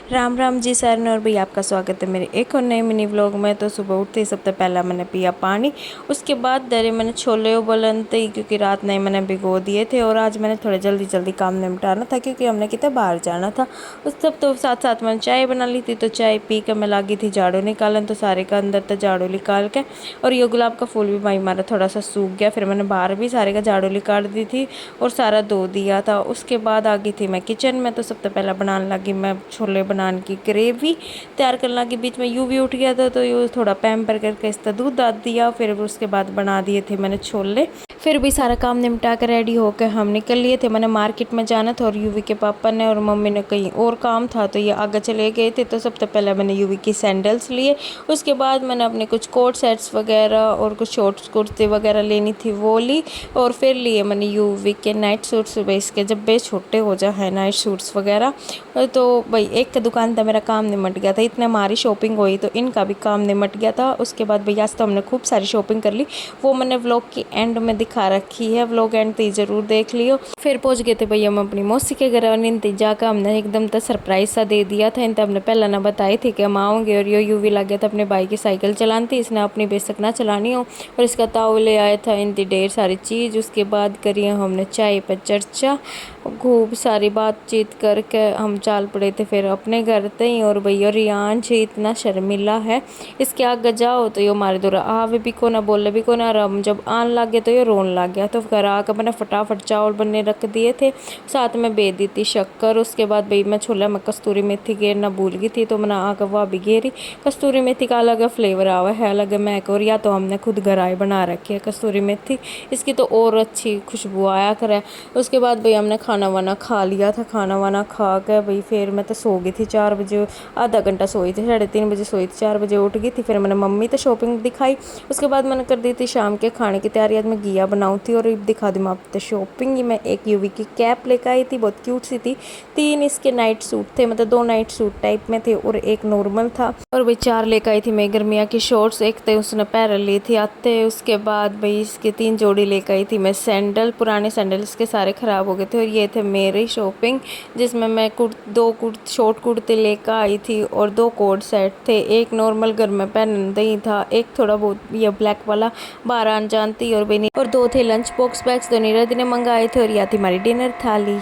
Ram Ram ji sir और भैया, आपका स्वागत है मेरे एक और नए मिनी व्लॉग में। तो सुबह उठते ही सबसे पहला मैंने पिया पानी, उसके बाद दरे मैंने छोले उबलते ही, क्योंकि रात नहीं मैंने भिगो दिए थे और आज मैंने थोड़ा जल्दी जल्दी काम निपटाना था क्योंकि हमने कितना बाहर जाना था। उस सब तो साथ साथ मैंने चाय बना ली थी, तो चाय पी कर मैं लगी थी झाड़ू निकालन, तो सारे का अंदर तक झाड़ू निकाल के। और ये गुलाब का फूल भी भाई हमारा थोड़ा सा सूख गया, फिर मैंने बाहर भी सारे का झाड़ू निकाल दी थी और सारा धो दिया था। उसके बाद आ गई थी मैं किचन में, तो सबसे पहला बनाने लगी मैं छोले बनाने की ग्रेवी तैयार करने लगी। बीच में यूं भी उठ गया था, तो यूँ थोड़ा पैम्पर करके इसका दूध डाल दिया, फिर उसके बाद बना दिए थे मैंने छोले। फिर भी सारा काम निपटा कर रेडी होकर हम निकल लिए थे। मैंने मार्केट में जाना था और यूवी के पापा ने और मम्मी ने कहीं और काम था, तो ये आगे चले गए थे। तो सबसे पहले मैंने यूवी की सैंडल्स लिए, उसके बाद मैंने अपने कुछ कोट सेट्स वगैरह और कुछ शॉर्ट्स कुर्ती वगैरह लेनी थी वो ली, और फिर लिए मैंने यूवी के नाइट सूट्स। इसके जब बे छोटे हो जाए नाइट सूट्स वगैरह, तो भाई एक दुकान था मेरा काम निमट गया था, इतने हमारी शॉपिंग हुई तो इनका भी काम निमट गया था। उसके बाद भैया आज तो हमने खूब सारी शॉपिंग कर ली, वो मैंने व्लॉग की एंड में दिखा रखी है, व्लॉग एंड तो ज़रूर देख लियो। फिर पहुंच गए थे भैया हम अपनी मौसी के घर, और इनते जाकर हमने एकदम तो सरप्राइज सा दे दिया था। इनते हमने पहले ना बताई थी कि हम आओगे, और यो यूवी लग गया था अपने भाई की साइकिल चलानी थी, इसने अपनी बेशक ना चलानी हो, और इसका ताऊ ले आया था इनती ढेर सारी चीज़। उसके बाद करिए हमने चाय पर चर्चा, खूब सारी बातचीत करके हम चाल पड़े थे फिर अपने घर तई। और भैया रियान जी इतना शर्मिला है, इसके आगे जाओ तो ये हमारे दूर आवे भी को ना बोले भी को ना, और हम जब आन लग गए तो ये रोन लग गया। तो घर आकर मैंने फटाफट चावल बनने रख दिए थे, साथ में बे दी थी शक्कर। उसके बाद भाई मैं छोला में कस्तूरी मेथी गेरना भूल गई थी, तो मैंने आकर वह भी गेरी। कस्तूरी मेथी का अलग फ्लेवर आवा है, अलग महक, और या तो हमने खुद घर आए बना रखी है कस्तूरी मेथी, इसकी तो और अच्छी खुशबू आया करे। उसके बाद भाई हमने खाना वाना खा लिया था, खाना वाना खा कर भाई फिर मैं तो सो गई थी 4 बजे, आधा घंटा सोई थी, 3:30 बजे सोई थी, 4 बजे उठ गई थी। फिर मैंने मम्मी तो शॉपिंग दिखाई, उसके बाद मैंने कर दी थी शाम के खाने की तैयारी। आज मैं घिया बनाऊँ थी, और दिखा दी मैं आपको शॉपिंग। मैं एक यूवी की कैप लेकर आई थी, बहुत क्यूट सी थी। 3 इसके नाइट सूट थे, मतलब 2 नाइट सूट टाइप में थे और एक नॉर्मल था। और भाई 4 लेकर आई थी मैं गर्मिया की शॉर्ट्स, एक तो उसने पैर ली थी आते। उसके बाद भाई इसके 3 जोड़ी लेकर आई थी मैं सैंडल, पुराने सैंडल इसके सारे ख़राब हो गए थे। और ये थे मेरी शॉपिंग, जिसमें मैं दो शॉर्ट कुर्ते लेकर आई थी और 2 कोट सेट थे। एक नॉर्मल घर में पहनते ही था, एक थोड़ा बहुत ये ब्लैक वाला बाहर आन जानती, और 2 थे लंच बॉक्स बैग्स, तो नीरज ने मंगाए थे। और या थी हमारी डिनर थाली।